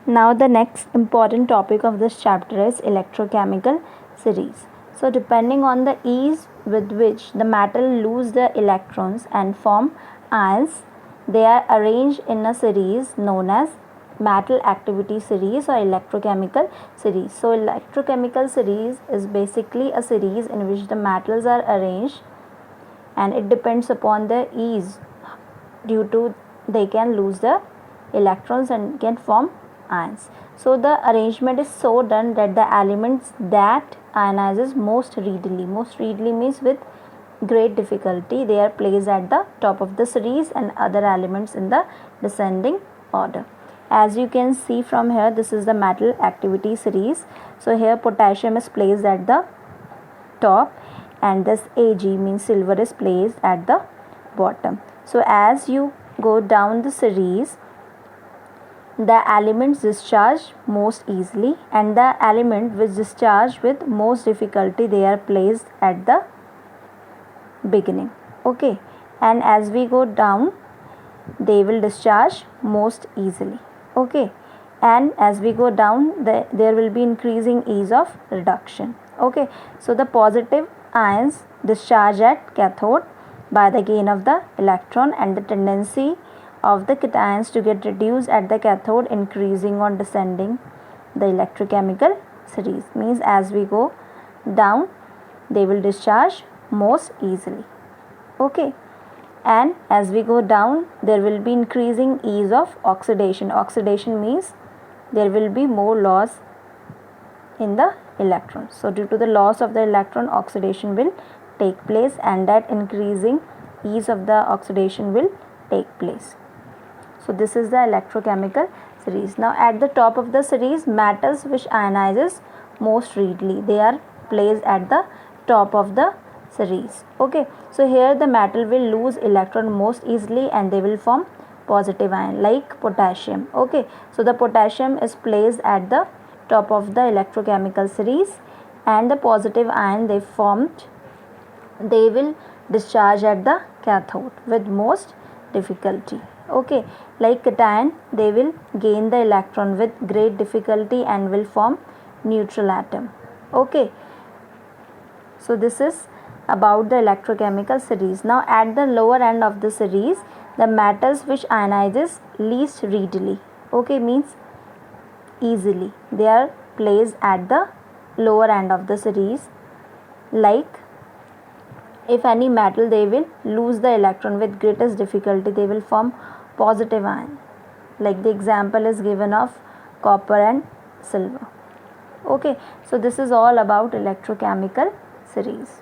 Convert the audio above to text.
Now the next important topic of this chapter is electrochemical series. So depending on the ease with which the metal lose the electrons and form ions, they are arranged in a series known as metal activity series or electrochemical series. So electrochemical series is basically a series in which the metals are arranged, and it depends upon their ease due to they can lose the electrons and can form ions. So the arrangement is so done that the elements that ionizes most readily means with great difficulty, they are placed at the top of the series and other elements in the descending order. As you can see from here, this is the metal activity series. So here potassium is placed at the top and this Ag means silver is placed at the bottom. So as you go down the series, the elements discharge most easily, and the element which discharge with most difficulty, they are placed at the beginning. Okay, and as we go down, they will discharge most easily. Okay, and as we go down, there will be increasing ease of reduction. Okay, so the positive ions discharge at cathode by the gain of the electron, and the tendency of the cations to get reduced at the cathode increasing on descending the electrochemical series, means as we go down they will discharge most easily. Okay, and as we go down there will be increasing ease of oxidation. Oxidation means there will be more loss in the electrons. So due to the loss of the electron, oxidation will take place, and that increasing ease of the oxidation will take place. So this is the electrochemical series. Now at the top of the series, metals which ionizes most readily, they are placed at the top of the series. Okay, so here the metal will lose electron most easily and they will form positive ion like potassium. Okay, so the potassium is placed at the top of the electrochemical series, and the positive ion they formed, they will discharge at the cathode with most difficulty. Okay, like cation, they will gain the electron with great difficulty and will form neutral atom. Okay, so this is about the electrochemical series. Now at the lower end of the series, the metals which ionizes least readily, okay, means easily, they are placed at the lower end of the series. Like if any metal, they will lose the electron with greatest difficulty, they will form positive ion, like the example is given of copper and silver. Okay, so this is all about electrochemical series.